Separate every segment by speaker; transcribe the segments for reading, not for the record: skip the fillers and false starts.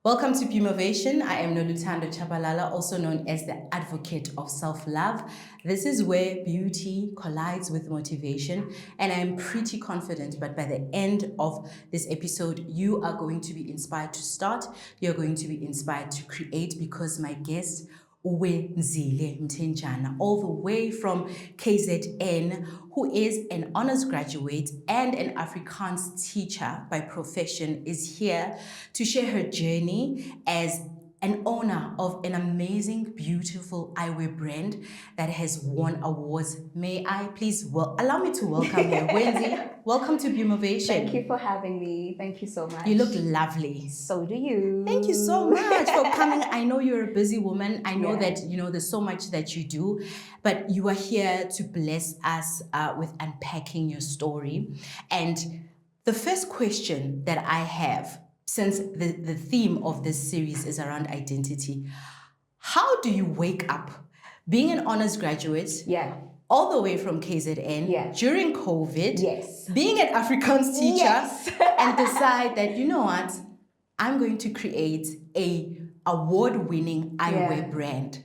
Speaker 1: Welcome to Pumovation. I am Noluthando, also known as the advocate of self-love. This is where beauty collides with motivation, and I am pretty confident, but by the end of this episode, you are going to be inspired to start, you're going to be inspired to create, because my guest, Wenzile Mthenjana, all the way from KZN, who is an honors graduate and an Afrikaans teacher by profession, is here to share her journey as an owner of an amazing, beautiful eyewear brand that has won awards. May I please allow me to welcome you, Wenzy. Welcome to Pumovation.
Speaker 2: Thank you for having me. Thank you so much.
Speaker 1: You look lovely.
Speaker 2: So do you.
Speaker 1: Thank you so much for coming. I know you're a busy woman. I know that, there's so much that you do, but you are here to bless us with unpacking your story. And the first question that I have, since the theme of this series is around identity, how do you wake up being an honors graduate? All the way from KZN, during COVID, being an Afrikaans teacher, and decide that, you know what, I'm going to create a award-winning eyewear brand?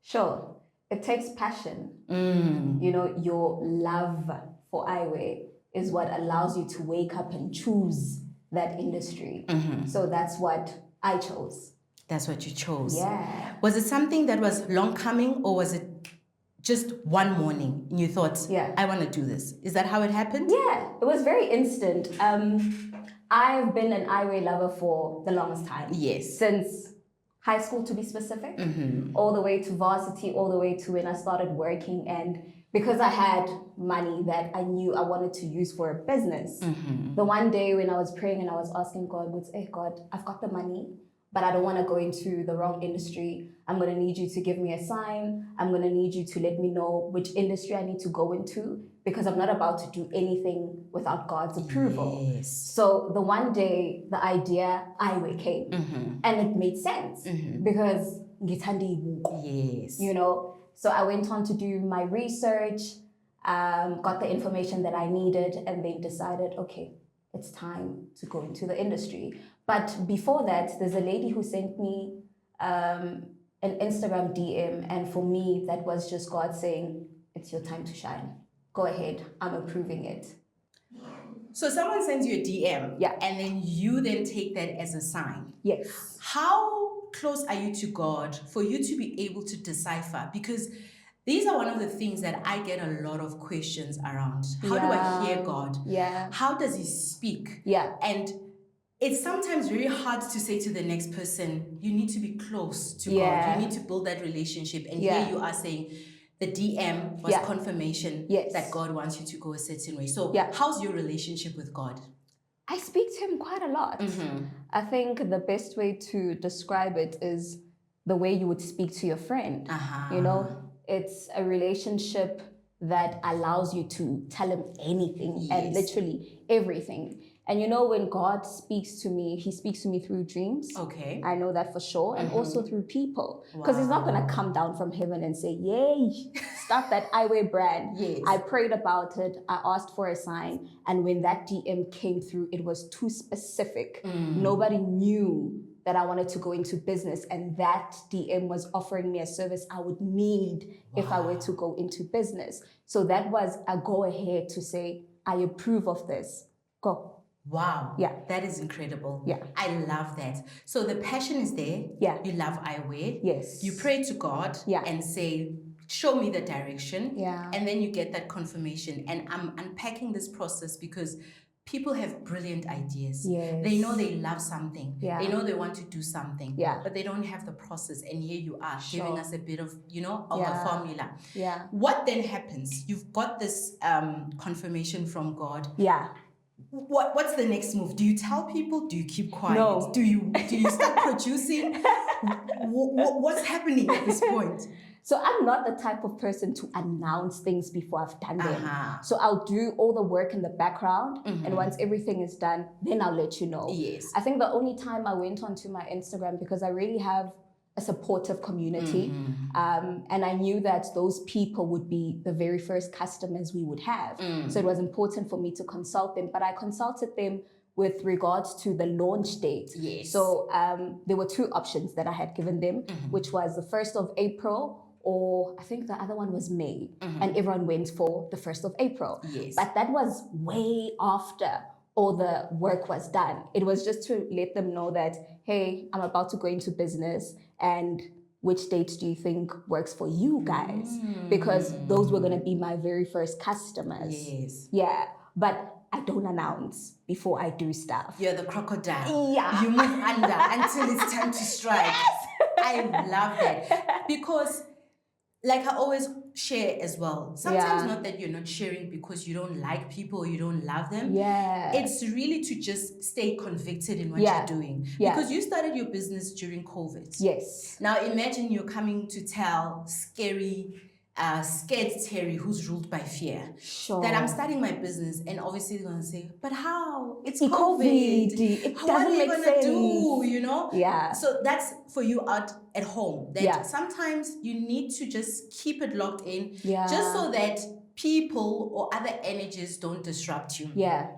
Speaker 2: Sure. It takes passion. Your love for eyewear is what allows you to wake up and choose that industry. So that's what I chose.
Speaker 1: That's what you chose.
Speaker 2: Yeah.
Speaker 1: Was it something that was long coming, or was it just one morning and you thought, I want to do this? Is that how it happened?
Speaker 2: Yeah, it was very instant. I've been an eyewear lover for the longest time.
Speaker 1: Yes.
Speaker 2: Since high school, to be specific, all the way to varsity, all the way to when I started working. And because I had money that I knew I wanted to use for a business, the one day when I was praying and I was asking God, hey God, I've got the money, but I don't want to go into the wrong industry. I'm going to need you to give me a sign. I'm going to need you to let me know which industry I need to go into, because I'm not about to do anything without God's approval.
Speaker 1: Yes.
Speaker 2: So the one day, the idea eyewear came, and it made sense because
Speaker 1: yes.
Speaker 2: So I went on to do my research, got the information that I needed, and then decided, okay, it's time to go into the industry. But before that, there's a lady who sent me an Instagram DM, and for me, that was just God saying, it's your time to shine. Go ahead, I'm approving it.
Speaker 1: So someone sends you a DM, and then you then take that as a sign.
Speaker 2: Yes.
Speaker 1: How close are you to God for you to be able to decipher? Because these are one of the things that I get a lot of questions around. How do I hear God? How does He speak? And it's sometimes very hard to say to the next person, you need to be close to God. You need to build that relationship. And here you are saying the DM was confirmation that God wants you to go a certain way. So how's your relationship with God?
Speaker 2: I speak to Him quite a lot. I think the best way to describe it is the way you would speak to your friend. It's a relationship that allows you to tell Him anything and literally everything. And when God speaks to me, He speaks to me through dreams.
Speaker 1: Okay.
Speaker 2: I know that for sure. And also through people. Because He's not going to come down from heaven and say, yay, start that eyewear brand. I prayed about it. I asked for a sign. And when that DM came through, it was too specific. Nobody knew that I wanted to go into business. And that DM was offering me a service I would need if I were to go into business. So that was a go ahead to say, I approve of this. Go.
Speaker 1: Wow. That is incredible. I love that. So the passion is there. You love eyewear.
Speaker 2: Yes.
Speaker 1: You pray to God and say, show me the direction. And then you get that confirmation. And I'm unpacking this process because people have brilliant ideas. They know they love something. They know they want to do something. But they don't have the process. And here you are giving us a bit of, of a formula. What then happens? You've got this confirmation from God. What's the next move? Do you tell people? Do you keep quiet?
Speaker 2: No.
Speaker 1: Do you start producing? What's happening at this point?
Speaker 2: So I'm not the type of person to announce things before I've done them. So I'll do all the work in the background, and once everything is done, then I'll let you know. I think the only time I went onto my Instagram, because I really have a supportive community. And I knew that those people would be the very first customers we would have. So it was important for me to consult them, but I consulted them with regards to the launch date.
Speaker 1: Yes.
Speaker 2: So there were two options that I had given them, which was the 1st of April, or I think the other one was May, and everyone went for the 1st of April.
Speaker 1: Yes.
Speaker 2: But that was way after all the work was done. It was just to let them know that, hey, I'm about to go into business, and which dates do you think works for you guys? Because those were going to be my very first customers.
Speaker 1: Yes.
Speaker 2: Yeah, but I don't announce before I do stuff.
Speaker 1: You're the crocodile.
Speaker 2: Yeah.
Speaker 1: You move under until it's time to strike. Yes. I love that. Because, like I always share as well, sometimes not that you're not sharing because you don't like people or you don't love them.
Speaker 2: Yeah.
Speaker 1: It's really to just stay convicted in what you're doing.
Speaker 2: Yeah.
Speaker 1: Because you started your business during COVID.
Speaker 2: Yes.
Speaker 1: Now imagine you're coming to tell scared Terry who's ruled by fear that I'm starting my business, and obviously they're going to say, but how? It's COVID.
Speaker 2: It
Speaker 1: what are you
Speaker 2: doesn't
Speaker 1: going
Speaker 2: make
Speaker 1: to
Speaker 2: sense.
Speaker 1: do? You know?
Speaker 2: Yeah.
Speaker 1: So that's for you out at home. That sometimes you need to just keep it locked in, just so that people or other energies don't disrupt you.
Speaker 2: Yeah.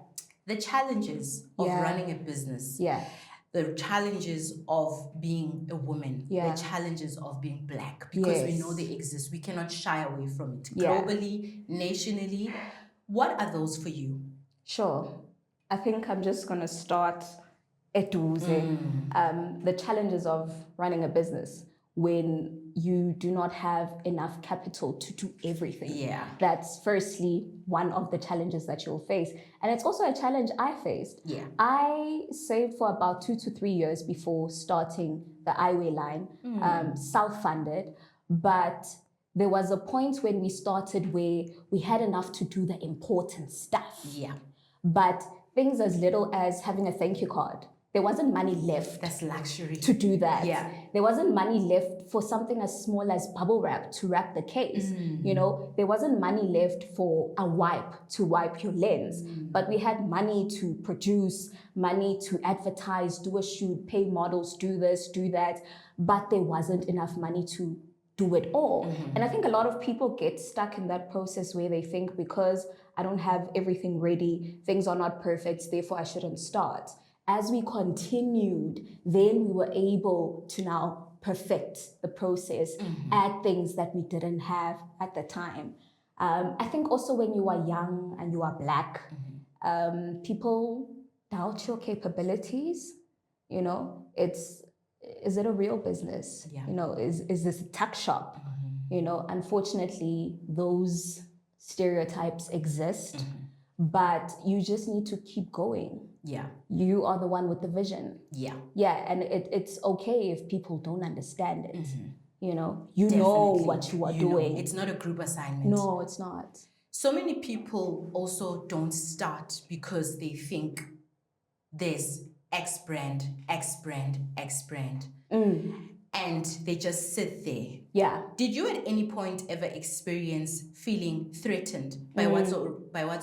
Speaker 1: The challenges of running a business.
Speaker 2: Yeah.
Speaker 1: The challenges of being a woman, the challenges of being Black, because we know they exist. We cannot shy away from it. Globally, nationally, what are those for you?
Speaker 2: Sure. I think I'm just going to start the challenges of running a business when you do not have enough capital to do everything.
Speaker 1: Yeah.
Speaker 2: That's firstly one of the challenges that you'll face. And it's also a challenge I faced.
Speaker 1: Yeah.
Speaker 2: I saved for about 2 to 3 years before starting the eyewear line, self-funded, but there was a point when we started where we had enough to do the important stuff.
Speaker 1: Yeah.
Speaker 2: But things as little as having a thank you card, there wasn't money left.
Speaker 1: That's luxury.
Speaker 2: To do that.
Speaker 1: Yeah.
Speaker 2: There wasn't money left for something as small as bubble wrap to wrap the case. You know, there wasn't money left for a wipe to wipe your lens. But we had money to produce, money to advertise, do a shoot, pay models, do this, do that. But there wasn't enough money to do it all. And I think a lot of people get stuck in that process where they think, because I don't have everything ready, things are not perfect, therefore I shouldn't start. As we continued, then we were able to now perfect the process, add things that we didn't have at the time. I think also when you are young and you are Black, people doubt your capabilities. You know, is it a real business?
Speaker 1: Yeah.
Speaker 2: You know, is this a tuck shop? You know, unfortunately, those stereotypes exist, but you just need to keep going.
Speaker 1: Yeah.
Speaker 2: You are the one with the vision.
Speaker 1: Yeah.
Speaker 2: Yeah, and it's okay if people don't understand it. You know, you know what you are doing.
Speaker 1: It's not a group assignment.
Speaker 2: No, it's not.
Speaker 1: So many people also don't start because they think there's X brand, X brand, X brand. And they just sit there.
Speaker 2: Yeah.
Speaker 1: Did you at any point ever experience feeling threatened by what's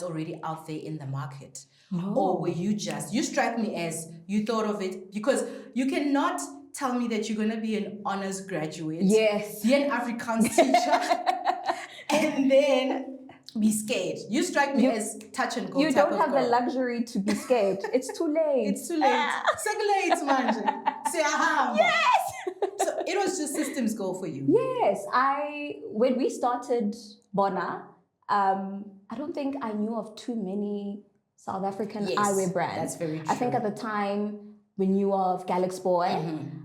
Speaker 1: already out there in the market?
Speaker 2: No.
Speaker 1: Or were you strike me as you thought of it, because you cannot tell me that you're going to be an honors graduate.
Speaker 2: Yes.
Speaker 1: Be an Afrikaans teacher. And then be scared. You strike me as touch and go.
Speaker 2: You don't have the luxury to be scared. It's too late.
Speaker 1: It's too late. Sekulate manje. Siyahamba.
Speaker 2: Yes.
Speaker 1: So it was just systems go for you.
Speaker 2: Yes. When we started Bona, I don't think I knew of too many South African eyewear brands.
Speaker 1: That's very true.
Speaker 2: I think at the time we knew of Galaxy Boy,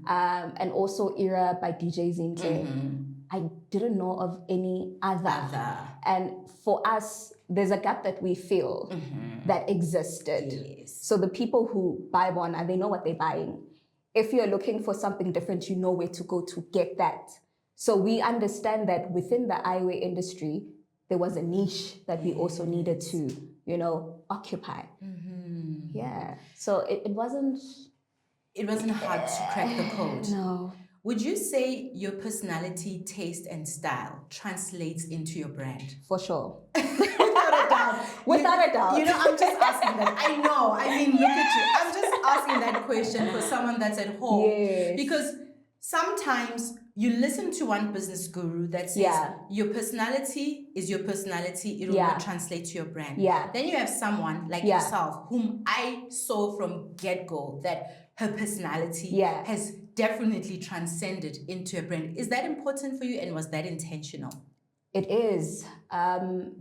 Speaker 2: and also Era by DJ Zinhle. I didn't know of any other. And for us, there's a gap that we feel that existed.
Speaker 1: Yes.
Speaker 2: So the people who buy Bona, they know what they're buying. If you're looking for something different, you know where to go to get that. So we understand that within the eyewear industry, there was a niche that we also needed to, you know, occupy. Yeah. So it wasn't...
Speaker 1: It wasn't hard to crack the code.
Speaker 2: No.
Speaker 1: Would you say your personality, taste, and style translates into your brand?
Speaker 2: For sure.
Speaker 1: Without a doubt.
Speaker 2: Without a doubt.
Speaker 1: You know, I'm just asking that. I know. I mean, look at you. I'm just asking that question for someone that's at home.
Speaker 2: Yes.
Speaker 1: Because sometimes you listen to one business guru that says your personality is your personality, it will not translate to your brand. Then you have someone like yourself, whom I saw from get-go that her personality has definitely transcended into a brand. Is that important for you, and was that intentional?
Speaker 2: It is,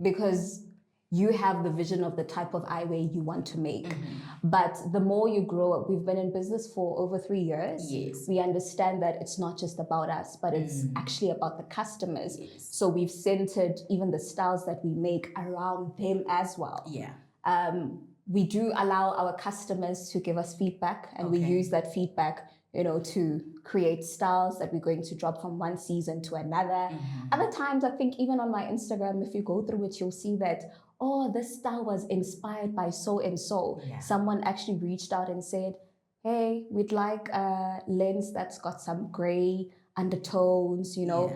Speaker 2: because you have the vision of the type of eyewear you want to make. But the more you grow up, we've been in business for over 3 years. We understand that it's not just about us, but it's actually about the customers. So we've centered even the styles that we make around them as well. We do allow our customers to give us feedback, and we use that feedback, you know, to create styles that we're going to drop from one season to another. Other times, I think even on my Instagram, if you go through it, you'll see that, oh, this style was inspired by so and so. Someone actually reached out and said, hey, we'd like a lens that's got some gray undertones, you know,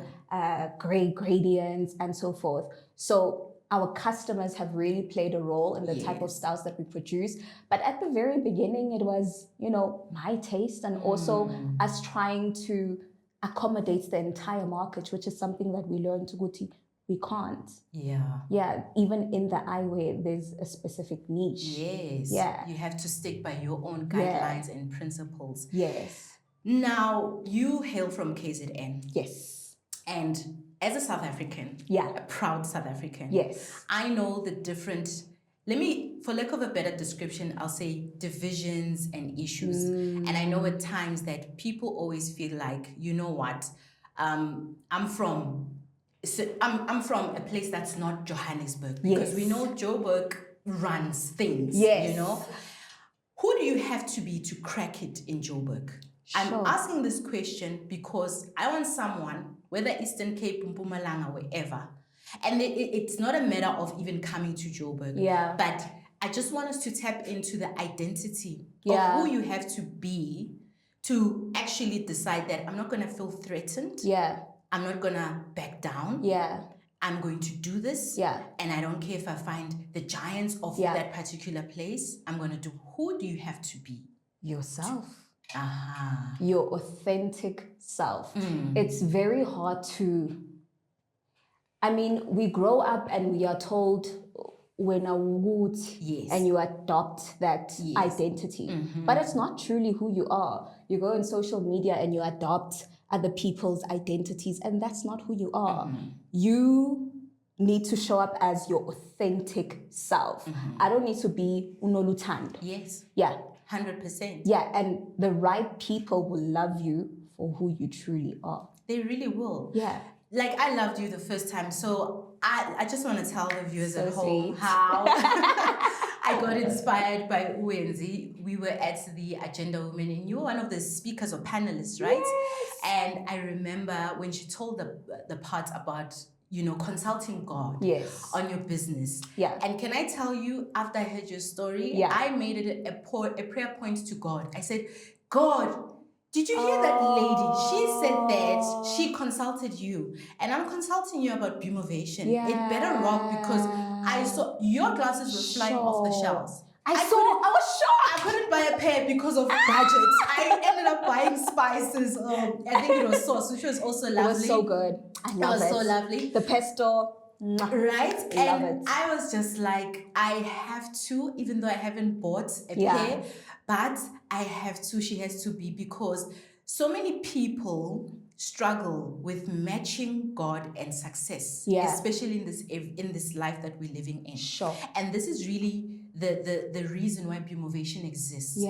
Speaker 2: gray gradients and so forth. So our customers have really played a role in the type of styles that we produce. But at the very beginning, it was, you know, my taste, and also us trying to accommodate the entire market, which is something that we learned to Guti. We can't. Even in the eyewear, there's a specific niche. You have
Speaker 1: to stick by your own guidelines and principles. Now, you hail from KZN. And as a South African, a proud South African, I know the different, for lack of a better description, I'll say divisions and issues. And I know at times that people always feel like, you know what, I'm from a place that's not Johannesburg, because we know Joburg runs things, you know. Who do you have to be to crack it in Joburg? I'm asking this question because I want someone, whether Eastern Cape, Mpumalanga, wherever, and it's not a matter of even coming to Joburg, but I just want us to tap into the identity of who you have to be to actually decide that I'm not going to feel threatened. I'm not going to back down. I'm going to do this. And I don't care if I find the giants of that particular place. I'm going to do. Who do you have to be?
Speaker 2: Yourself. Your authentic self. It's very hard to, I mean, we grow up and we are told when a wood, and you adopt that identity. But it's not truly who you are. You go on social media and you adopt other people's identities, and that's not who you are. You need to show up as your authentic self. I don't need to be Noluthando.
Speaker 1: 100%.
Speaker 2: And the right people will love you for who you truly are.
Speaker 1: They really will. Like, I loved you the first time, so I just want to tell the viewers at home how I got inspired by Wenzy. We were at the Agenda Women, and you were one of the speakers or panelists, right? And I remember when she told the part about, you know, consulting God on your business. And can I tell you, after I heard your story, I made it a prayer point to God. I said, God, did you hear that lady? She said that she consulted you, and I'm consulting you about Bumovation. It better rock, because I saw your glasses were flying off the shelves. I was shocked. I couldn't buy a pair because of budget. I ended up buying spices. I think it was sauce, which was also lovely.
Speaker 2: It was so good. I love it.
Speaker 1: It was so lovely.
Speaker 2: The pesto.
Speaker 1: Right? And I was just like, I have to, even though I haven't bought a pair, but I have to, she has to be, because so many people struggle with matching God and success, especially in this life that we're living in. And this is really the reason why Bumovation exists.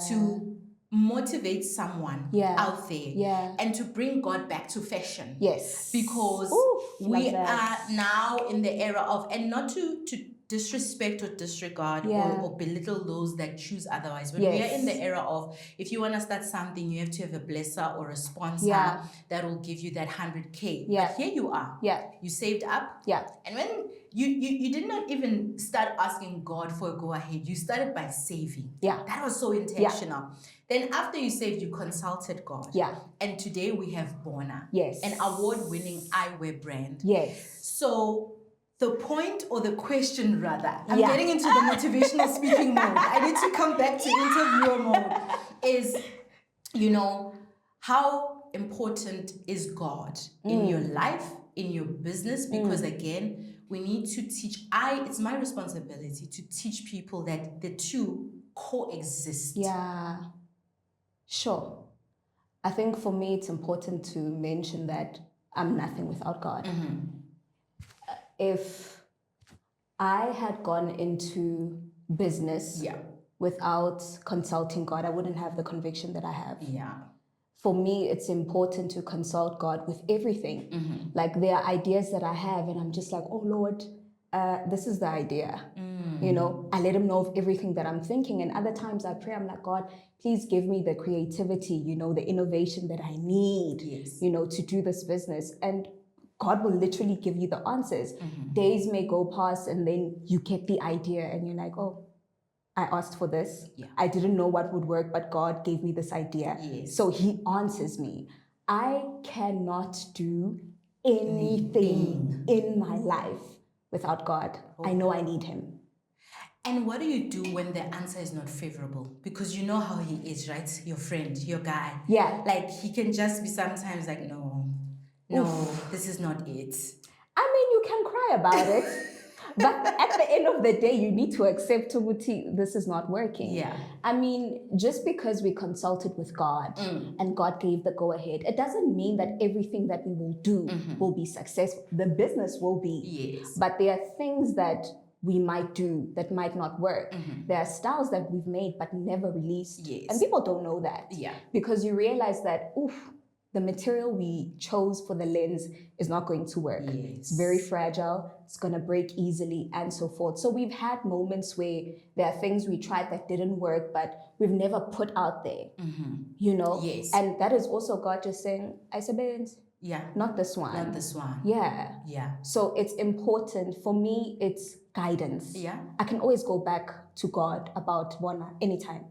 Speaker 1: To motivate someone out there and to bring God back to fashion. Because we are now in the era of, and not to disrespect or disregard or belittle those that choose otherwise, but we are in the era of, if you want to start something, you have to have a blesser or a sponsor that will give you that 100K. But here you are. You saved up. And when you did not even start asking God for a go ahead, you started by saving. That was so intentional. Then after you saved, you consulted God. And today we have Bona, an award-winning eyewear brand. So the point, or the question rather, I'm getting into the motivational speaking mode. I need to come back to interviewer mode. Is, you know, how important is God in your life, in your business? Because again, we need to teach, it's my responsibility to teach people that the two coexist.
Speaker 2: Yeah, sure. I think for me, it's important to mention that I'm nothing without God. If I had gone into business without consulting God, I wouldn't have the conviction that I have.
Speaker 1: Yeah.
Speaker 2: For me, it's important to consult God with everything. Like there are ideas that I have and I'm just like, oh Lord, this is the idea. You know, I let him know of everything that I'm thinking. And other times I pray, I'm like, God, please give me the creativity, you know, the innovation that I need, you know, to do this business. And God will literally give you the answers. Days may go past and then you get the idea and you're like, oh, I asked for this. I didn't know what would work, but God gave me this idea. So he answers me. I cannot do anything in my life without God. I know I need him.
Speaker 1: And what do you do when the answer is not favorable? Because you know how he is, right? Your friend, your guy.
Speaker 2: Yeah.
Speaker 1: Like he can just be sometimes like, no, this is not it.
Speaker 2: I mean, you can cry about it. But at the end of the day, you need to accept this is not working.
Speaker 1: Yeah.
Speaker 2: I mean, just because we consulted with God and God gave the go-ahead, it doesn't mean that everything that we will do will be successful. The business will be.
Speaker 1: Yes.
Speaker 2: But there are things that we might do that might not work. There are styles that we've made but never released.
Speaker 1: Yes.
Speaker 2: And people don't know that.
Speaker 1: Yeah.
Speaker 2: Because you realize that, the material we chose for the lens is not going to work.
Speaker 1: Yes.
Speaker 2: It's very fragile. It's going to break easily and so forth. So we've had moments where there are things we tried that didn't work, but we've never put out there, you know?
Speaker 1: Yes.
Speaker 2: And that is also God just saying, I said,
Speaker 1: yeah,
Speaker 2: not this one.
Speaker 1: Not this one.
Speaker 2: Yeah.
Speaker 1: Yeah.
Speaker 2: So it's important. For me, it's guidance.
Speaker 1: Yeah.
Speaker 2: I can always go back to God about one anytime.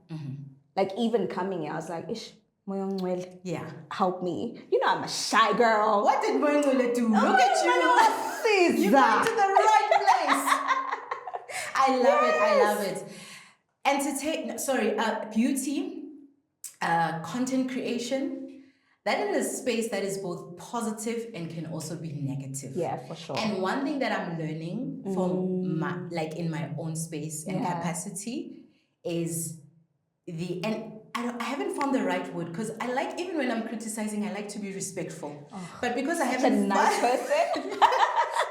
Speaker 2: Like even coming here, I was like, ish.
Speaker 1: Yeah.
Speaker 2: Help me. You know, I'm a shy girl.
Speaker 1: What did Wenzile do? Look at you. You went to the right place. I love it. I love it. Beauty, content creation, that is a space that is both positive and can also be negative.
Speaker 2: Yeah, for sure.
Speaker 1: And one thing that I'm learning from in my own space and capacity is I haven't found the right word, because I like, even when I'm criticizing, I like to be respectful. But because I haven't
Speaker 2: a nice person.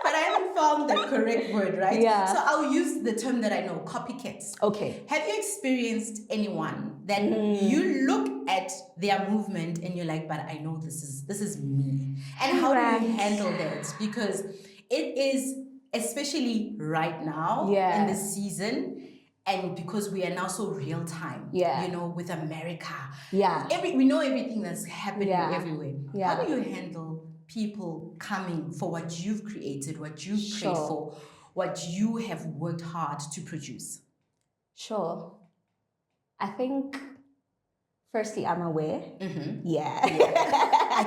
Speaker 1: But I haven't found the correct word, right?
Speaker 2: Yeah.
Speaker 1: So I'll use the term that I know, copycats.
Speaker 2: Okay.
Speaker 1: Have you experienced anyone that you look at their movement and you're like, but I know this is me? And how do you handle that? Because it is, especially right now in the season, and because we are now so real time, you know, with America.
Speaker 2: Yeah.
Speaker 1: We know everything that's happening everywhere.
Speaker 2: Yeah.
Speaker 1: How do you handle people coming for what you've created, what you've prayed for, what you have worked hard to produce?
Speaker 2: Sure. I think, firstly, I'm aware. Yeah. I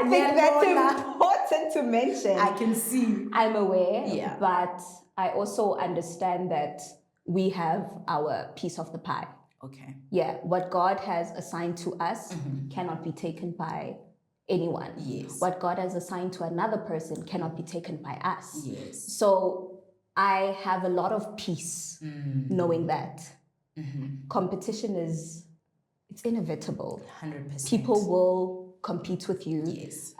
Speaker 2: think that's important to mention.
Speaker 1: I can see.
Speaker 2: I'm aware, but I also understand that we have our piece of the pie.
Speaker 1: Okay.
Speaker 2: Yeah, what God has assigned to us cannot be taken by anyone.
Speaker 1: Yes.
Speaker 2: What God has assigned to another person cannot be taken by us.
Speaker 1: Yes.
Speaker 2: So I have a lot of peace knowing that. Competition it's inevitable.
Speaker 1: 100%.
Speaker 2: People will compete with you.
Speaker 1: Yes.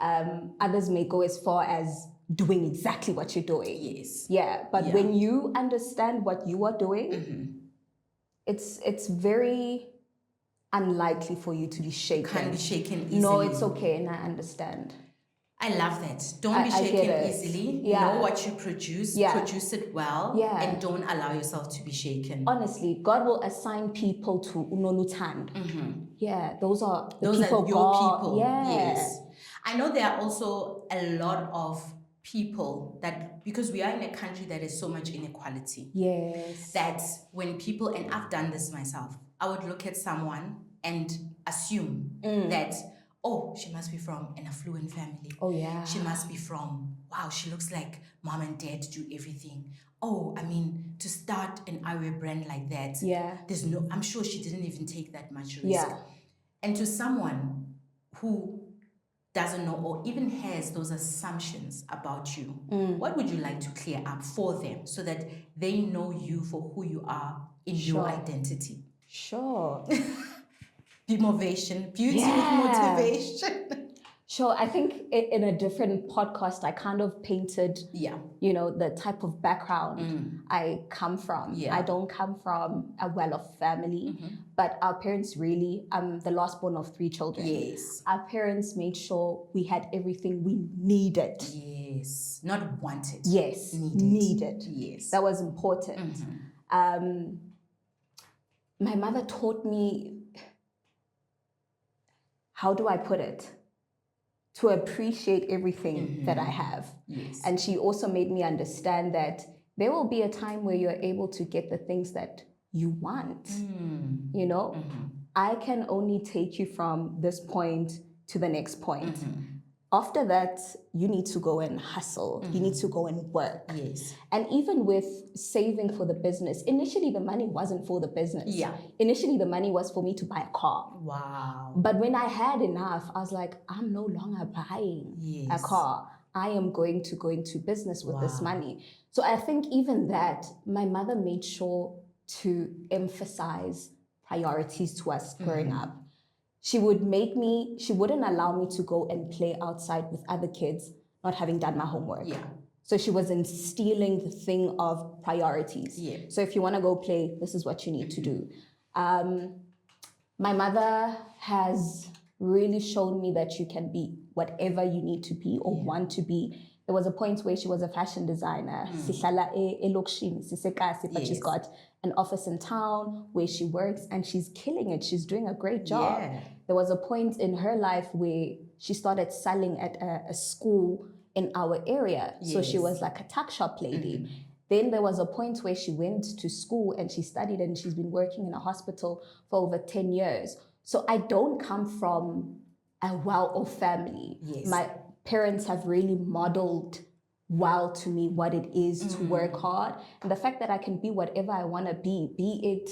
Speaker 2: Others may go as far as doing exactly what you're doing.
Speaker 1: Yes.
Speaker 2: Yeah, but when you understand what you are doing, it's very unlikely for you to be shaken.
Speaker 1: Can't be shaken easily.
Speaker 2: No, it's okay, and I understand.
Speaker 1: I love that. Don't be shaken easily.
Speaker 2: Yeah.
Speaker 1: Know what you produce.
Speaker 2: Yeah.
Speaker 1: Produce it well.
Speaker 2: Yeah.
Speaker 1: And don't allow yourself to be shaken.
Speaker 2: Honestly, God will assign people to Noluthando. Yeah, those are
Speaker 1: your
Speaker 2: people.
Speaker 1: People.
Speaker 2: Yeah.
Speaker 1: Yes. I know there are also a lot of people that, because we are in a country that is so much inequality.
Speaker 2: Yes.
Speaker 1: That when people, and I've done this myself, I would look at someone and assume that, oh, she must be from an affluent family.
Speaker 2: Oh, yeah.
Speaker 1: She must be from, wow, she looks like mom and dad do everything. Oh, I mean, to start an eyewear brand like that,
Speaker 2: yeah,
Speaker 1: I'm sure she didn't even take that much risk.
Speaker 2: Yeah.
Speaker 1: And to someone who doesn't know or even has those assumptions about you, what would you like to clear up for them so that they know you for who you are in your identity?
Speaker 2: Sure.
Speaker 1: Motivation, beauty with motivation.
Speaker 2: Sure. I think in a different podcast, I kind of painted, you know, the type of background I come from. I don't come from a well-off family, but our parents really, I'm the last born of 3 children.
Speaker 1: Yes.
Speaker 2: Our parents made sure we had everything we needed.
Speaker 1: Yes. Not wanted.
Speaker 2: Yes. Needed.
Speaker 1: Yes.
Speaker 2: That was important. My mother taught me, how do I put it? To appreciate everything that I have.
Speaker 1: Yes.
Speaker 2: And she also made me understand that there will be a time where you're able to get the things that you want. You know, I can only take you from this point to the next point. After that, you need to go and hustle. You need to go and work.
Speaker 1: Yes.
Speaker 2: And even with saving for the business, initially the money wasn't for the business.
Speaker 1: Yeah.
Speaker 2: Initially the money was for me to buy a car.
Speaker 1: Wow.
Speaker 2: But when I had enough, I was like, I'm no longer buying a car. I am going to go into business with this money. So I think even that, my mother made sure to emphasize priorities to us growing up. She wouldn't allow me to go and play outside with other kids, not having done my homework.
Speaker 1: Yeah.
Speaker 2: So she was instilling the thing of priorities.
Speaker 1: Yeah.
Speaker 2: So if you want to go play, this is what you need to do. My mother has really shown me that you can be whatever you need to be or want to be. There was a point where she was a fashion designer. Sihlala elokishini, sisekasi, but she's got an office in town where she works and she's killing it. She's doing a great job.
Speaker 1: Yeah.
Speaker 2: There was a point in her life where she started selling at a school in our area. So she was like a tuck shop lady. Then there was a point where she went to school and she studied and she's been working in a hospital for over 10 years. So I don't come from a well-off family.
Speaker 1: Yes.
Speaker 2: My parents have really modeled well to me what it is to work hard. And the fact that I can be whatever I want to be it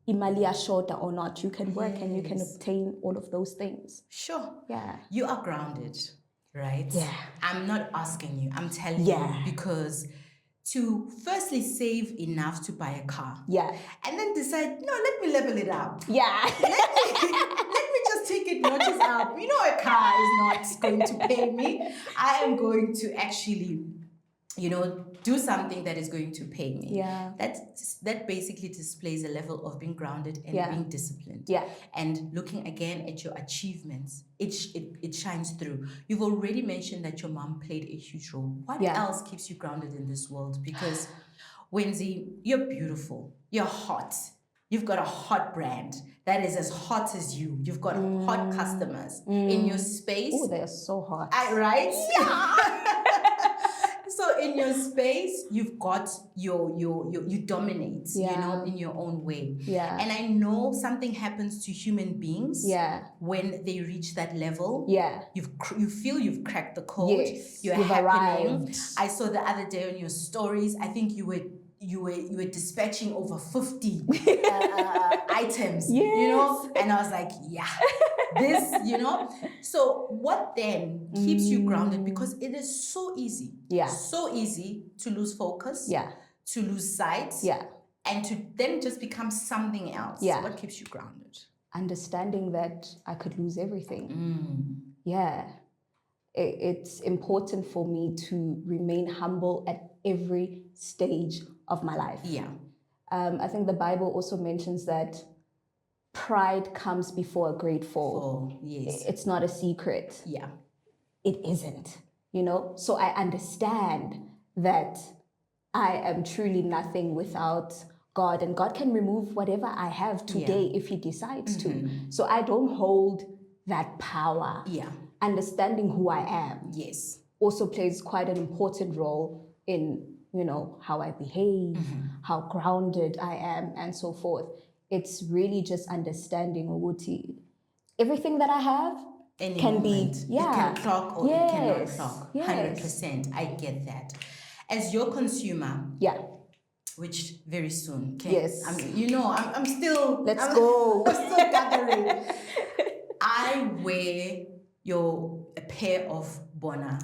Speaker 2: imalia shorter or not, you can work and you can obtain all of those things.
Speaker 1: Sure.
Speaker 2: Yeah.
Speaker 1: You are grounded, right?
Speaker 2: Yeah.
Speaker 1: I'm not asking you, I'm telling you, because to firstly save enough to buy a car.
Speaker 2: Yeah.
Speaker 1: And then decide, no, let me level it up.
Speaker 2: Yeah.
Speaker 1: Let me just take it notches up. You know, a car is not going to pay me. I am going to actually, you know, do something that is going to pay me.
Speaker 2: Yeah.
Speaker 1: That basically displays a level of being grounded and being disciplined.
Speaker 2: Yeah.
Speaker 1: And looking again at your achievements, it shines through. You've already mentioned that your mom played a huge role. What else keeps you grounded in this world? Because Wenzy, you're beautiful. You're hot. You've got a hot brand that is as hot as you. You've got hot customers in your space.
Speaker 2: Oh, they're so hot.
Speaker 1: Right? Yeah. So in your space, you've got you dominate, you know, in your own way. Yeah. And I know something happens to human beings when they reach that level. Yeah. You feel you've cracked the code. Yes. You've happening. Arrived. I saw the other day on your stories, I think you were dispatching over 50 items, you know? And I was like, yeah, this, you know? So what then keeps you grounded? Because it is so easy. Yeah. So easy to lose focus. Yeah. To lose sight. Yeah. And to then just become something else. Yeah. What keeps you grounded?
Speaker 2: Understanding that I could lose everything. Yeah. It's important for me to remain humble at every stage of my life. Yeah. I think the Bible also mentions that pride comes before a great fall. Oh, yes. It's not a secret. Yeah. It isn't, you know? So I understand that I am truly nothing without God, and God can remove whatever I have today if He decides to. So I don't hold that power. Yeah. Understanding who I am. Yes. Also plays quite an important role in, you know, how I behave, how grounded I am, and so forth. It's really just understanding Uguti. Everything that I have can be,
Speaker 1: it can clock or it cannot clock. 100%. I get that. As your consumer, which very soon, okay? Yes. I'm still.
Speaker 2: I'm still gathering.
Speaker 1: I wear a pair of Bona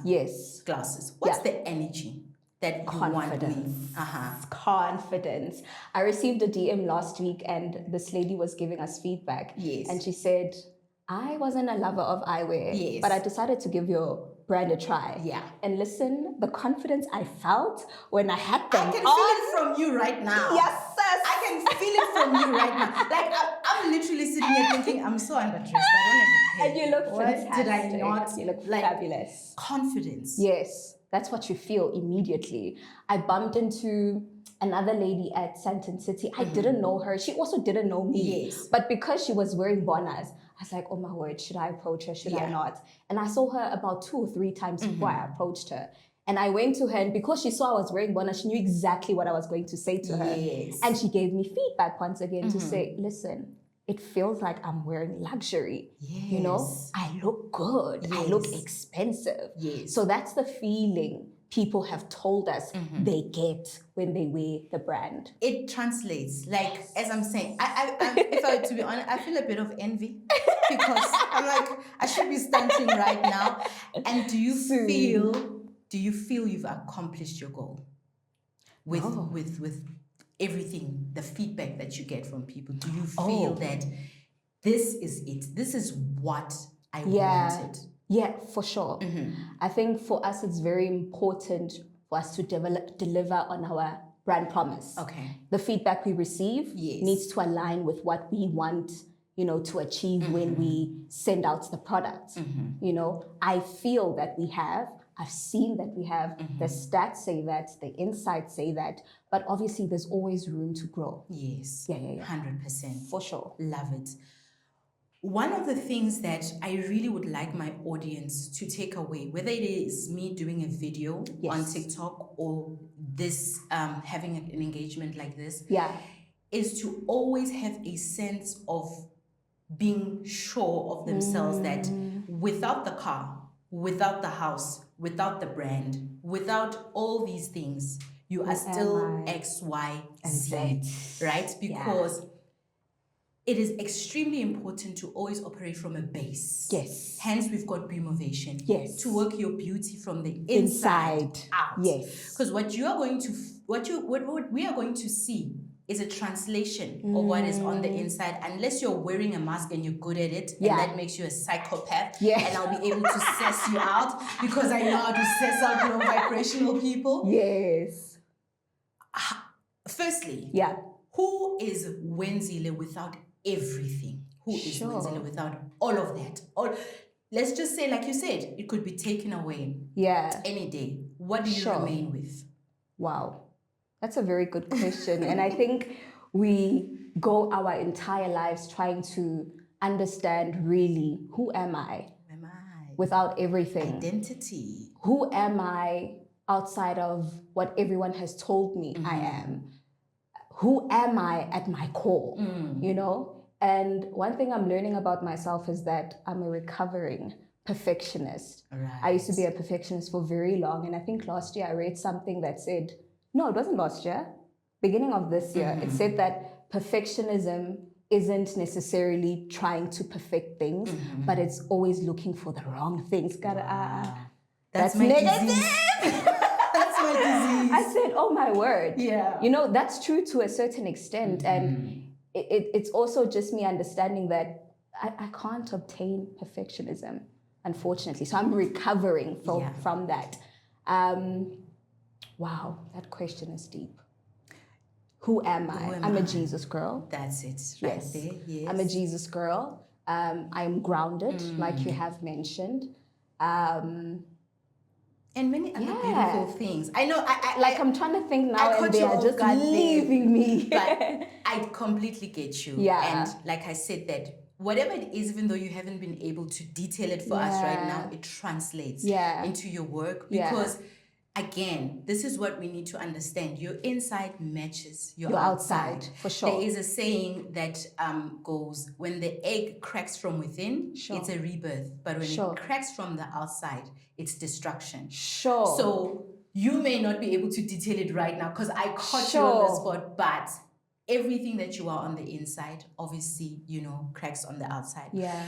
Speaker 1: glasses. What's the energy that you want with?
Speaker 2: Confidence. I received a DM last week and this lady was giving us feedback.
Speaker 1: Yes.
Speaker 2: And she said, I wasn't a lover of eyewear, but I decided to give your brand a try.
Speaker 1: Yeah.
Speaker 2: And listen, the confidence I felt when I had them
Speaker 1: I can feel it from you right now.
Speaker 2: Yes, sis.
Speaker 1: I can feel it from you right now. Like, I'm literally sitting here thinking, I'm so underdressed. I don't have a pair.
Speaker 2: And you look fantastic.
Speaker 1: Did I not?
Speaker 2: You look fabulous.
Speaker 1: Confidence.
Speaker 2: Yes, that's what you feel immediately. I bumped into another lady at centricity. I didn't know her. She also didn't know me.
Speaker 1: Yes.
Speaker 2: But because she was wearing bonas, I was like, oh my word, should I approach her? Should I not? And I saw her about 2 or 3 times before I approached her. And I went to her, and because she saw I was wearing bona, she knew exactly what I was going to say to her.
Speaker 1: Yes.
Speaker 2: And she gave me feedback once again to say, listen, it feels like I'm wearing luxury.
Speaker 1: Yes.
Speaker 2: You know, I look good. I look expensive.
Speaker 1: Yes.
Speaker 2: So that's the feeling people have told us they get when they wear the brand.
Speaker 1: It translates. Like, as I'm saying, I if I were to be honest, I feel a bit of envy because I'm like, I should be stunting right now. And do you feel you've accomplished your goal with everything, the feedback that you get from people? Do you feel that this is it? This is what I wanted?
Speaker 2: Yeah, for sure. I think for us, it's very important for us to deliver on our brand promise.
Speaker 1: Okay.
Speaker 2: The feedback we receive needs to align with what we want, you know, to achieve when we send out the product. You know, I feel that we have. I've seen that we have. The stats say that. The insights say that. But obviously, there's always room to grow.
Speaker 1: Yes.
Speaker 2: Yeah.
Speaker 1: 100%.
Speaker 2: For sure.
Speaker 1: Love it. One of the things that I really would like my audience to take away, whether it is me doing a video on TikTok or this having an engagement like this, is to always have a sense of being sure of themselves that without the car, without the house, without the brand, without all these things, you are still X, Y, Z, right? Because it is extremely important to always operate from a base.
Speaker 2: Yes.
Speaker 1: Hence, we've got Beamovation.
Speaker 2: Yes.
Speaker 1: To work your beauty from the inside out.
Speaker 2: Yes.
Speaker 1: Because what we are going to see is a translation of what is on the inside. Unless you're wearing a mask and you're good at it, and that makes you a psychopath. And I'll be able to suss you out because I know how to suss out low vibrational people.
Speaker 2: Yes.
Speaker 1: Firstly, who is Wenzile without everything? Who is Wenzile without all of that? Let's just say, like you said, it could be taken away any day. What do you remain with?
Speaker 2: Wow. That's a very good question. And I think we go our entire lives trying to understand really, who am I?
Speaker 1: Who am I?
Speaker 2: Without everything.
Speaker 1: Identity.
Speaker 2: Who am I outside of what everyone has told me I am? Who am I at my core? You know? And one thing I'm learning about myself is that I'm a recovering perfectionist.
Speaker 1: Right.
Speaker 2: I used to be a perfectionist for very long. And I think last year I read something that said, no, it wasn't last year. Beginning of this year, it said that perfectionism isn't necessarily trying to perfect things, but it's always looking for the wrong things. That's
Speaker 1: my
Speaker 2: negative.
Speaker 1: Disease. That's my disease.
Speaker 2: I said, oh my word.
Speaker 1: Yeah.
Speaker 2: You know, that's true to a certain extent. And it's also just me understanding that I can't obtain perfectionism, unfortunately. So I'm recovering from that. Wow, that question is deep. Who am I? I'm a Jesus girl.
Speaker 1: That's it.
Speaker 2: Yes.
Speaker 1: Right there. Yes.
Speaker 2: I'm a Jesus girl. I'm grounded, like you have mentioned.
Speaker 1: And many other beautiful things. I know.
Speaker 2: I'm trying to think now, and they are just leaving me.
Speaker 1: But I completely get you.
Speaker 2: Yeah.
Speaker 1: And like I said, that whatever it is, even though you haven't been able to detail it for us right now, it translates into your work because. Again, this is what we need to understand. Your inside matches your outside.
Speaker 2: For sure.
Speaker 1: There is a saying that goes, when the egg cracks from within, it's a rebirth. But when it cracks from the outside, it's destruction.
Speaker 2: Sure.
Speaker 1: So you may not be able to detail it right now because I caught you on the spot, but everything that you are on the inside, obviously, you know, cracks on the outside.
Speaker 2: Yeah.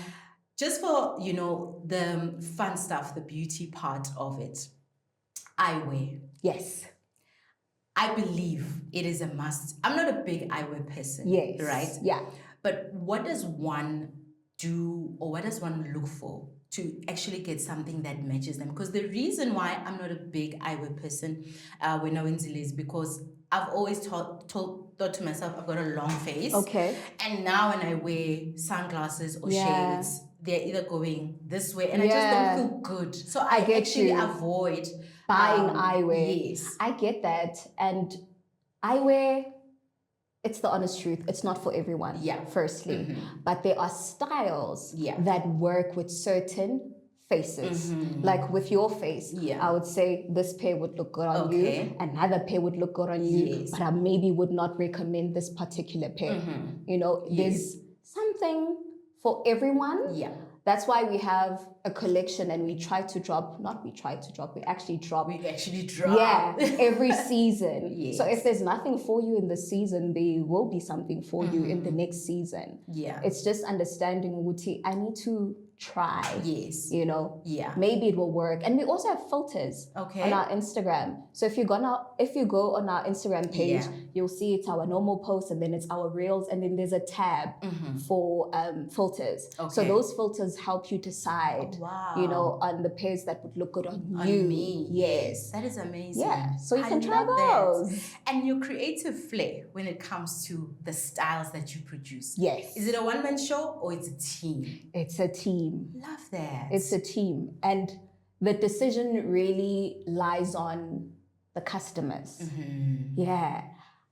Speaker 1: just for, you know, the fun stuff, the beauty part of it, eyewear.
Speaker 2: Yes.
Speaker 1: I believe it is a must. I'm not a big eyewear person,
Speaker 2: Yes.
Speaker 1: right?
Speaker 2: Yeah.
Speaker 1: But what does one do, or what does one look for to actually get something that matches them? Because the reason why I'm not a big eyewear person when I Wenzile is because I've always thought to myself, I've got a long face.
Speaker 2: Okay.
Speaker 1: And now when I wear sunglasses or
Speaker 2: Yeah.
Speaker 1: shades, they're either going this way and I just don't feel good. So I actually avoid
Speaker 2: buying eyewear.
Speaker 1: Yes.
Speaker 2: I get that. And eyewear, it's the honest truth. It's not for everyone, firstly. But there are styles that work with certain faces. Like with your face, I would say this pair would look good on you, another pair would look good on you, but I maybe would not recommend this particular pair. You know, there's something for everyone. Yeah. That's why we have a collection and we actually drop. Yeah, every season. So if there's nothing for you in the season, there will be something for you in the next season. Yeah. It's just understanding, Wuti, I need to try. Yes. You know? Yeah. Maybe it will work. And we also have filters on our Instagram. So if you go on our Instagram page, you'll see it's our normal posts and then it's our reels and then there's a tab for filters. So those filters help you decide, you know, on the pairs that would look good on you. Me. Yes.
Speaker 1: That is amazing.
Speaker 2: Yeah. So you can try those.
Speaker 1: That. And your creative flair when it comes to the styles that you produce.
Speaker 2: Yes.
Speaker 1: Is it a one-man show or it's a team?
Speaker 2: It's a team.
Speaker 1: Love that.
Speaker 2: It's a team. And the decision really lies on the customers. Yeah.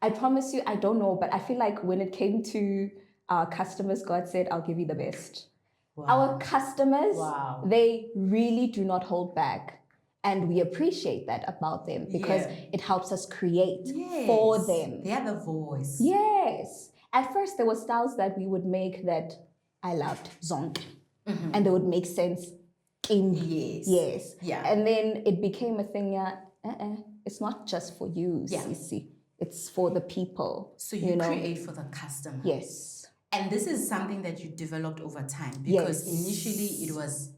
Speaker 2: I promise you, I don't know, but I feel like when it came to our customers, God said, I'll give you the best. Wow. Our customers, they really do not hold back. And we appreciate that about them because it helps us create for them.
Speaker 1: They have a voice.
Speaker 2: Yes. At first, there were styles that we would make that I loved, zonke. And they would make sense in yes. Yeah. And then it became a thing, it's not just for you, Sisi. It's for the people.
Speaker 1: So you create for the customer.
Speaker 2: Yes.
Speaker 1: And this is something that you developed over time because initially it was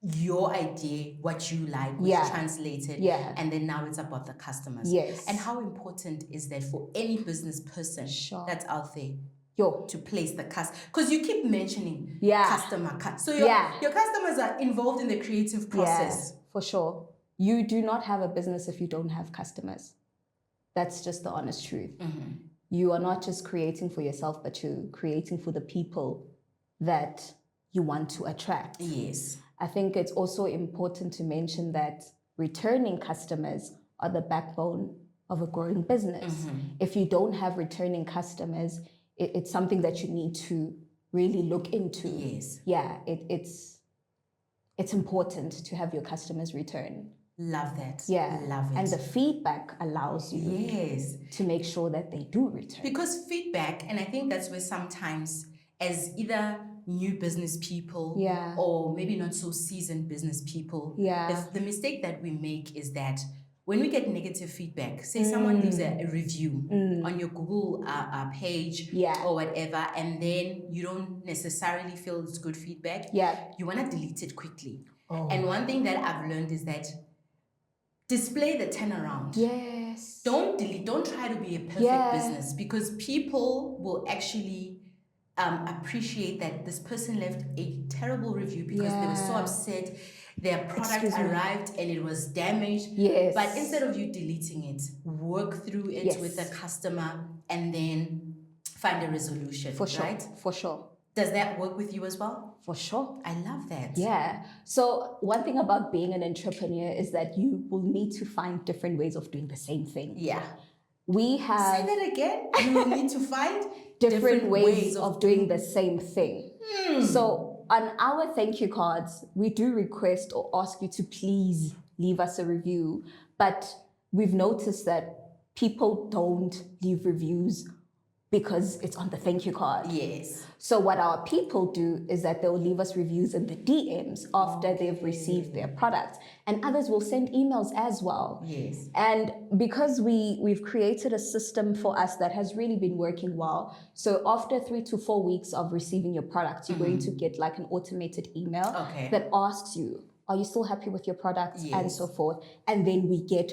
Speaker 1: your idea, what you like, which translated. Yeah. And then now it's about the customers.
Speaker 2: Yes.
Speaker 1: And how important is that for any business person that's out there? To place the customer, because you keep mentioning customer. So your customers are involved in the creative process.
Speaker 2: Yeah, for sure. You do not have a business if you don't have customers. That's just the honest truth. You are not just creating for yourself, but you're creating for the people that you want to attract.
Speaker 1: Yes.
Speaker 2: I think it's also important to mention that returning customers are the backbone of a growing business. If you don't have returning customers, it's something that you need to really look into. Yes. Yeah, it's important to have your customers return.
Speaker 1: Love that.
Speaker 2: Yeah.
Speaker 1: Love it.
Speaker 2: And the feedback allows you to make sure that they do return.
Speaker 1: Because feedback, and I think that's where sometimes as either new business people or maybe not so seasoned business people, the mistake that we make is that when we get negative feedback, say someone leaves a review on your Google page or whatever, and then you don't necessarily feel it's good feedback, you want to delete it quickly. And one thing that I've learned is that display the turnaround.
Speaker 2: Yes.
Speaker 1: Don't delete, don't try to be a perfect business because people will actually appreciate that this person left a terrible review because they were so upset. Their product arrived and it was damaged.
Speaker 2: Yes.
Speaker 1: But instead of you deleting it, work through it with the customer and then find a resolution.
Speaker 2: For sure.
Speaker 1: Right?
Speaker 2: For sure.
Speaker 1: Does that work with you as well?
Speaker 2: For sure.
Speaker 1: I love that.
Speaker 2: Yeah. So one thing about being an entrepreneur is that you will need to find different ways of doing the same thing.
Speaker 1: Yeah.
Speaker 2: We have...
Speaker 1: Say that again. You will need to find
Speaker 2: different ways of doing the same thing. So on our thank you cards, we do request or ask you to please leave us a review. But we've noticed that people don't leave reviews because it's on the thank you card.
Speaker 1: Yes.
Speaker 2: So what our people do is that they'll leave us reviews in the DMs after they've received their product. And others will send emails as well.
Speaker 1: Yes.
Speaker 2: And because we've created a system for us that has really been working well. So after 3 to 4 weeks of receiving your product, you're going to get like an automated email that asks you, are you still happy with your product?
Speaker 1: Yes.
Speaker 2: And so forth. And then we get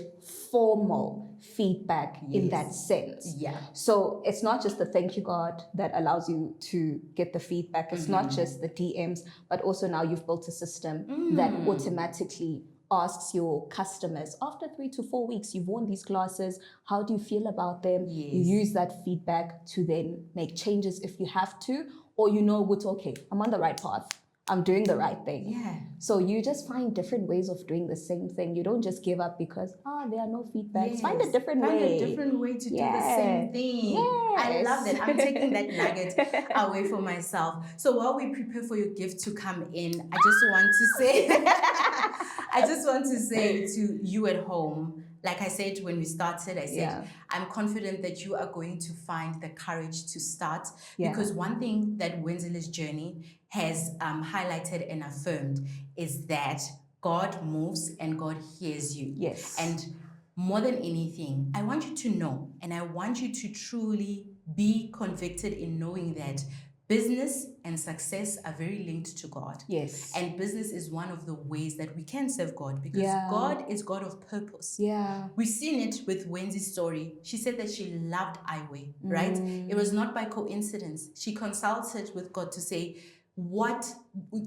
Speaker 2: formal feedback in that sense.
Speaker 1: Yeah.
Speaker 2: So it's not just the thank you card that allows you to get the feedback. It's not just the DMs, but also now you've built a system that automatically asks your customers, after 3 to 4 weeks, you've worn these glasses, how do you feel about them?
Speaker 1: Yes.
Speaker 2: You use that feedback to then make changes if you have to, or you know, okay, I'm on the right path. I'm doing the right thing.
Speaker 1: Yeah.
Speaker 2: So you just find different ways of doing the same thing. You don't just give up because, there are no feedbacks.
Speaker 1: Yes.
Speaker 2: Find a different way.
Speaker 1: Find a different way to do the same thing.
Speaker 2: Yes.
Speaker 1: I love that. I'm taking that nugget away for myself. So while we prepare for your gift to come in, I just want to say to you at home, like I said when we started, I said, I'm confident that you are going to find the courage to start. Because one thing that Wenzile's journey has highlighted and affirmed is that God moves and God hears you.
Speaker 2: Yes.
Speaker 1: And more than anything, I want you to know, and I want you to truly be convicted in knowing that business and success are very linked to God.
Speaker 2: Yes.
Speaker 1: And business is one of the ways that we can serve God, because God is God of purpose.
Speaker 2: Yeah.
Speaker 1: We've seen it with Wenzy's story. She said that she loved eyewear, right? It was not by coincidence. She consulted with God to say,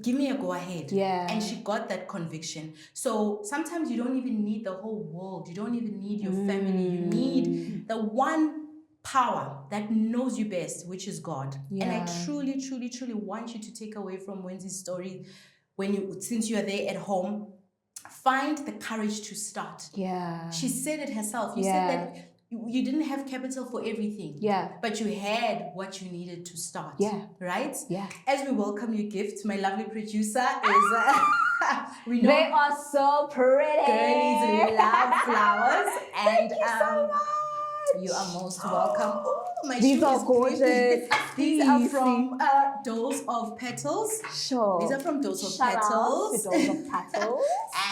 Speaker 1: give me a go ahead.
Speaker 2: Yeah.
Speaker 1: And she got that conviction. So sometimes you don't even need the whole world. You don't even need your family. You need the one power that knows you best, which is God. And I truly, truly, truly want you to take away from Wenzy's story, since you are there at home, find the courage to start.
Speaker 2: Yeah.
Speaker 1: She said it herself. You said that you didn't have capital for everything.
Speaker 2: Yeah.
Speaker 1: But you had what you needed to start.
Speaker 2: Yeah.
Speaker 1: Right?
Speaker 2: Yeah.
Speaker 1: As we welcome your gift, my lovely producer is we know
Speaker 2: they are so pretty.
Speaker 1: Girlies love flowers. And
Speaker 2: thank you so much.
Speaker 1: You are most welcome. Oh, my
Speaker 2: These
Speaker 1: shoe
Speaker 2: are
Speaker 1: is
Speaker 2: gorgeous.
Speaker 1: These are from Dose of Petals.
Speaker 2: Sure.
Speaker 1: These are from Dose of
Speaker 2: Shout
Speaker 1: Petals.
Speaker 2: out to Dose of Petals.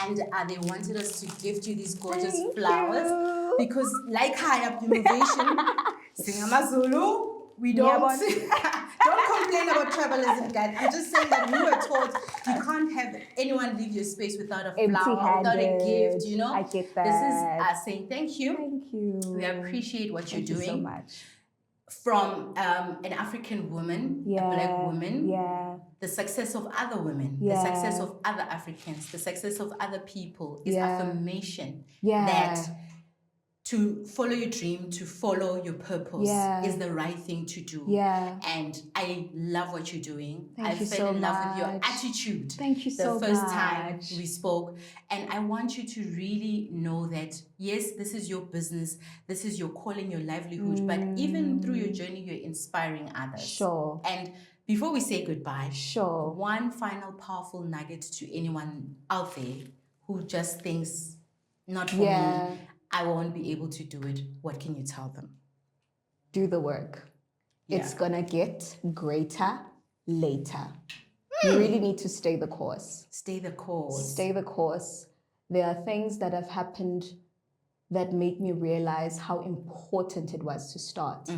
Speaker 1: And they wanted us to gift you these gorgeous
Speaker 2: Thank
Speaker 1: flowers.
Speaker 2: you.
Speaker 1: Because like high up innovation, Singamazulu, we don't don't complain about tribalism, guys. I'm just saying that we were taught you can't have anyone leave your space without a flower, without a gift, you know?
Speaker 2: I get that.
Speaker 1: This is us saying thank you.
Speaker 2: Thank you.
Speaker 1: We appreciate what you're doing.
Speaker 2: Thank you so much.
Speaker 1: From an African woman, a black woman, the success of other women, the success of other Africans, the success of other people is affirmation that to follow your dream, to follow your purpose is the right thing to do. Yeah. And I love what you're doing. I fell in love with your attitude.
Speaker 2: Thank you so much.
Speaker 1: The first time we spoke. And I want you to really know that, yes, this is your business. This is your calling, your livelihood. But even through your journey, you're inspiring others. Sure. And before we say goodbye, one final powerful nugget to anyone out there who just thinks, not for me, I won't be able to do it. What can you tell them?
Speaker 2: Do the work. It's gonna get greater later. You really need to stay the course.
Speaker 1: Stay the course.
Speaker 2: Stay the course. There are things that have happened that made me realize how important it was to start.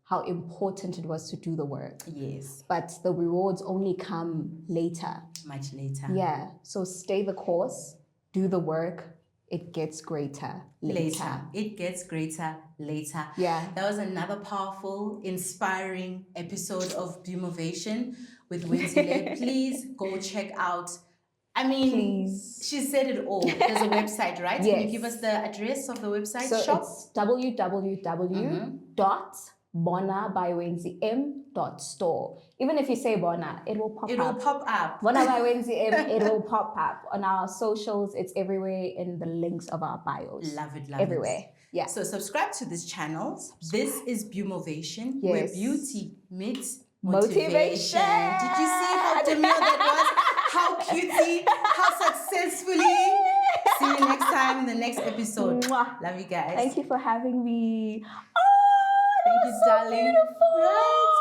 Speaker 2: How important it was to do the work.
Speaker 1: Yes.
Speaker 2: But the rewards only come later.
Speaker 1: Much later.
Speaker 2: Yeah. So stay the course, do the work. It gets greater later.
Speaker 1: It gets greater later.
Speaker 2: Yeah.
Speaker 1: That was another powerful, inspiring episode of Beaumovation with Wenzile. Please go check out. I mean, she said it all. There's a website, right?
Speaker 2: Yes.
Speaker 1: Can you give us the address of the website?
Speaker 2: So it's www.bonabywenzym.store. Even if you say Bona, it will pop up.
Speaker 1: It will pop up.
Speaker 2: Bona by Wenzy M, it will pop up. On our socials, it's everywhere in the links of our bios.
Speaker 1: Love it, love
Speaker 2: everywhere.
Speaker 1: it.
Speaker 2: Yeah.
Speaker 1: So subscribe to this channel. This is Beaumovation, where beauty meets motivation. Did you see how demure that was? How cutesy, how successfully. See you next time in the next episode. Love you guys.
Speaker 2: Thank you for having me.
Speaker 1: Thank you,
Speaker 2: so
Speaker 1: darling.
Speaker 2: beautiful.
Speaker 1: Right?